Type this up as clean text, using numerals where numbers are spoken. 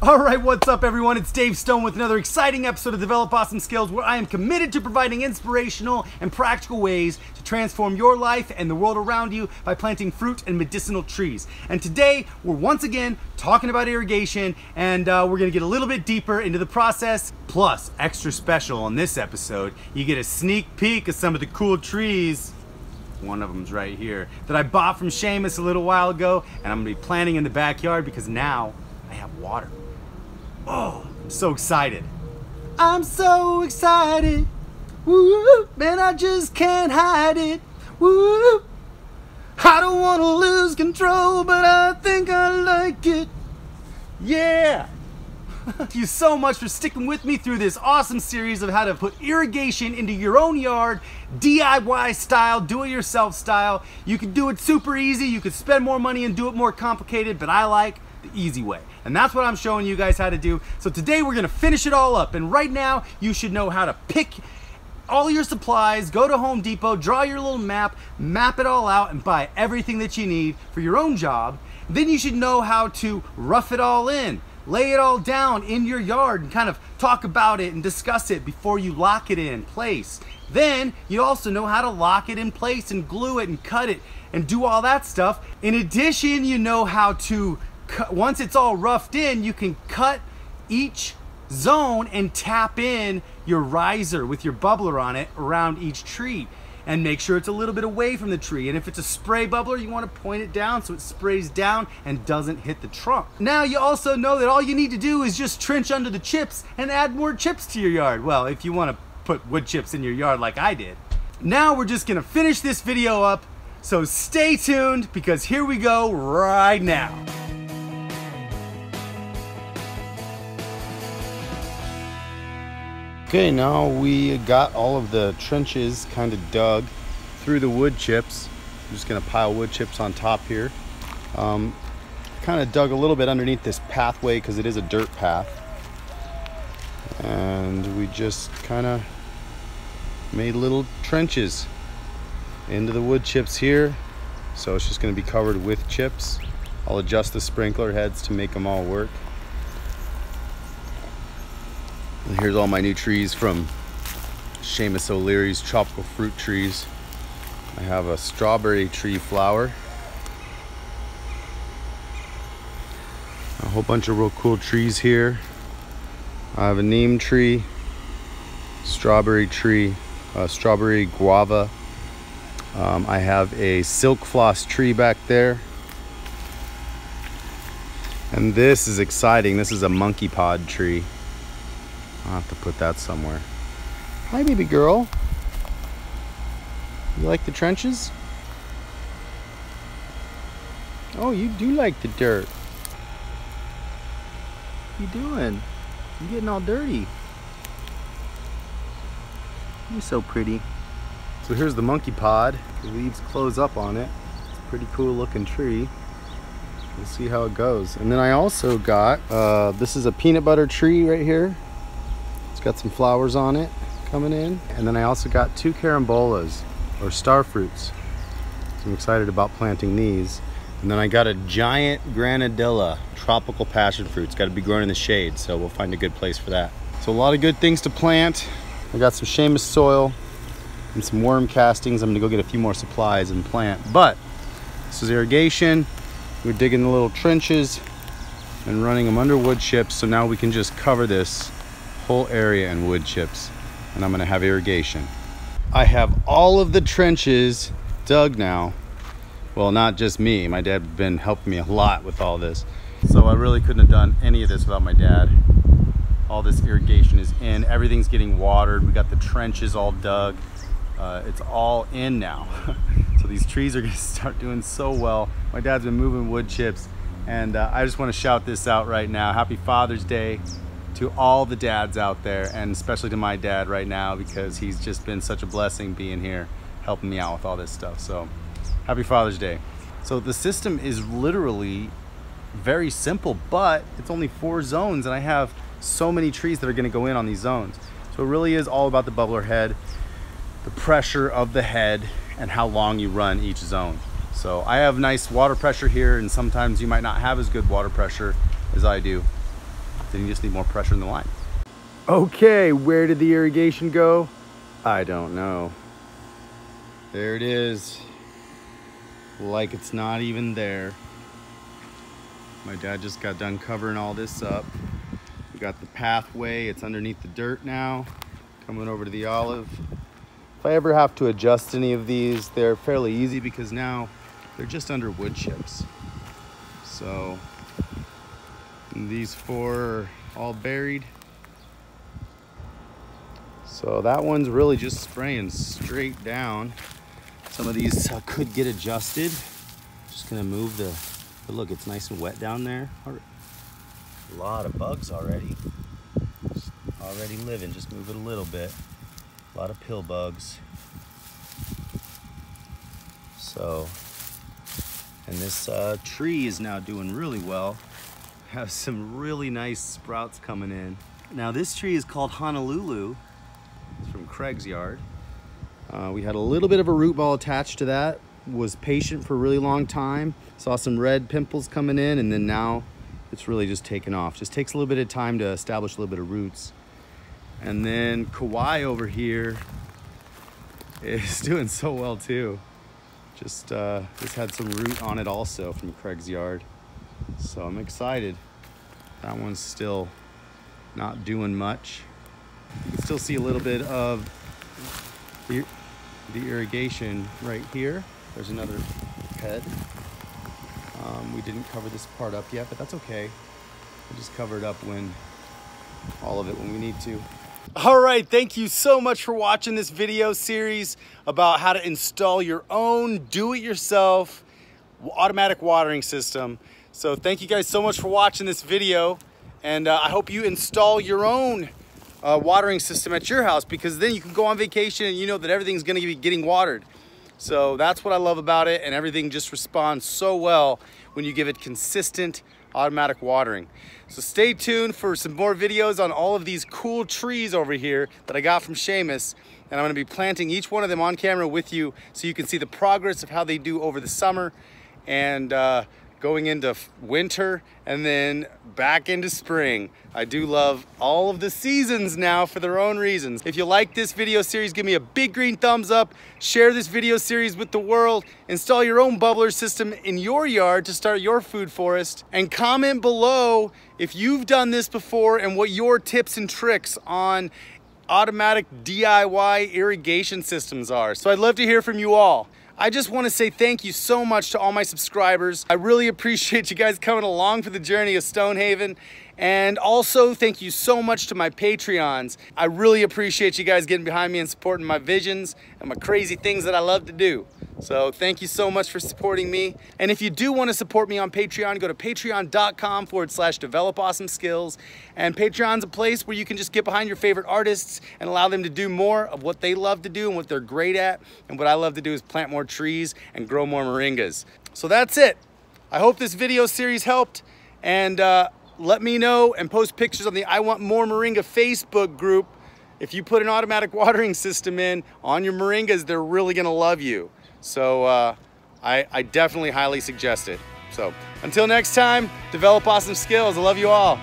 Alright, what's up everyone? It's Dave Stone with another exciting episode of Develop Awesome Skills, where I am committed to providing inspirational and practical ways to transform your life and the world around you by planting fruit and medicinal trees. And today, we're once again talking about irrigation, and we're going to get a little bit deeper into the process. Plus, extra special on this episode, you get a sneak peek of some of the cool trees. One of them's right here, that I bought from Seamus a little while ago, and I'm going to be planting in the backyard because now I have water. Oh, I'm so excited. I'm so excited. Woo, man, I just can't hide it. Woo, I don't want to lose control, but I think I like it. Yeah. Thank you so much for sticking with me through this awesome series of how to put irrigation into your own yard, DIY style, do-it-yourself style. You can do it super easy, you could spend more money and do it more complicated, but I like the easy way. And that's what I'm showing you guys how to do. So today we're gonna finish it all up, and right now you should know how to pick all your supplies, go to Home Depot, draw your little map it all out, and buy everything that you need for your own job. Then you should know how to rough it all in, lay it all down in your yard, and kind of talk about it and discuss it before you lock it in place. Then you also know how to lock it in place and glue it and cut it and do all that stuff. In addition, you know how to once it's all roughed in, you can cut each zone and tap in your riser with your bubbler on it around each tree, and make sure it's a little bit away from the tree. And if it's a spray bubbler, you want to point it down so it sprays down and doesn't hit the trunk. Now you also know that all you need to do is just trench under the chips and add more chips to your yard. Well, if you want to put wood chips in your yard like I did. Now we're just gonna finish this video up, so stay tuned because here we go right now. Okay, now we got all of the trenches kind of dug through the wood chips. I'm just gonna pile wood chips on top here. Kind of dug a little bit underneath this pathway because it is a dirt path. And we just kind of made little trenches into the wood chips here. So it's just gonna be covered with chips. I'll adjust the sprinkler heads to make them all work. And here's all my new trees from Seamus O'Leary's tropical fruit trees. I have a strawberry tree flower, a whole bunch of real cool trees here. I have a neem tree, strawberry tree, strawberry guava. I have a silk floss tree back there. And this is exciting. This is a monkey pod tree. I'll have to put that somewhere. Hi, baby girl. You like the trenches? Oh, you do like the dirt. What you doing? You getting all dirty. You're so pretty. So here's the monkey pod. The leaves close up on it. It's a pretty cool looking tree. We'll see how it goes. And then I also got, this is a peanut butter tree right here. Got some flowers on it coming in. And then I also got 2 carambolas, or star fruits. So I'm excited about planting these. And then I got a giant granadilla, tropical passion fruit. It's got to be grown in the shade, so we'll find a good place for that. So a lot of good things to plant. I got some Seamus soil and some worm castings. I'm gonna go get a few more supplies and plant. But this is irrigation. We're digging the little trenches and running them under wood chips, so now we can just cover this whole area in wood chips, and I'm gonna have irrigation. I have all of the trenches dug now. Well, not just me, my dad's been helping me a lot with all this, so I really couldn't have done any of this without my dad. All this irrigation is in, everything's getting watered, we got the trenches all dug. It's all in now. So these trees are gonna start doing so well. My dad's been moving wood chips, and I just want to shout this out right now. Happy Father's Day to all the dads out there, and especially to my dad right now, because he's just been such a blessing being here helping me out with all this stuff. So happy Father's Day. So the system is literally very simple, but it's only 4 zones, and I have so many trees that are going to go in on these zones. So it really is all about the bubbler head, the pressure of the head, and how long you run each zone. So I have nice water pressure here, and sometimes you might not have as good water pressure as I do. Then you just need more pressure in the line. Okay, where did the irrigation go? I don't know. There it is. Like it's not even there. My dad just got done covering all this up. We got the pathway, it's underneath the dirt now, coming over to the olive. If I ever have to adjust any of these, they're fairly easy because now they're just under wood chips. So these 4 are all buried. So that one's really just spraying straight down. Some of these could get adjusted. Just gonna move but look, it's nice and wet down there. A lot of bugs already. Just already living, just move it a little bit. A lot of pill bugs. So, and this tree is now doing really well. Have some really nice sprouts coming in. Now this tree is called Honolulu. It's from Craig's yard. We had a little bit of a root ball attached to that. Was patient for a really long time. Saw some red pimples coming in, and then now it's really just taken off. Just takes a little bit of time to establish a little bit of roots. And then Kauai over here is doing so well too. Just had some root on it also from Craig's yard. So I'm excited. That one's still not doing much. You can still see a little bit of the irrigation right here. There's another head. We didn't cover this part up yet, but that's okay. We'll just cover it up all of it when we need to. All right, thank you so much for watching this video series about how to install your own do-it-yourself automatic watering system. So thank you guys so much for watching this video, and I hope you install your own watering system at your house, because then you can go on vacation and you know that everything's gonna be getting watered. So that's what I love about it, and everything just responds so well when you give it consistent automatic watering. So stay tuned for some more videos on all of these cool trees over here that I got from Seamus, and I'm gonna be planting each one of them on camera with you so you can see the progress of how they do over the summer and going into winter and then back into spring. I do love all of the seasons now for their own reasons. If you like this video series, give me a big green thumbs up, share this video series with the world, install your own bubbler system in your yard to start your food forest, and comment below if you've done this before and what your tips and tricks on automatic DIY irrigation systems are. So I'd love to hear from you all. I just want to say thank you so much to all my subscribers. I really appreciate you guys coming along for the journey of Stonehaven. And also thank you so much to my Patreons. I really appreciate you guys getting behind me and supporting my visions and my crazy things that I love to do. So thank you so much for supporting me. And if you do want to support me on Patreon, go to patreon.com/developawesomeskills. And Patreon's a place where you can just get behind your favorite artists and allow them to do more of what they love to do and what they're great at. And what I love to do is plant more trees and grow more moringas. So that's it. I hope this video series helped. And let me know and post pictures on the I Want More Moringa Facebook group. If you put an automatic watering system in on your moringas, they're really gonna love you. So I definitely highly suggest it. So until next time, develop awesome skills. I love you all.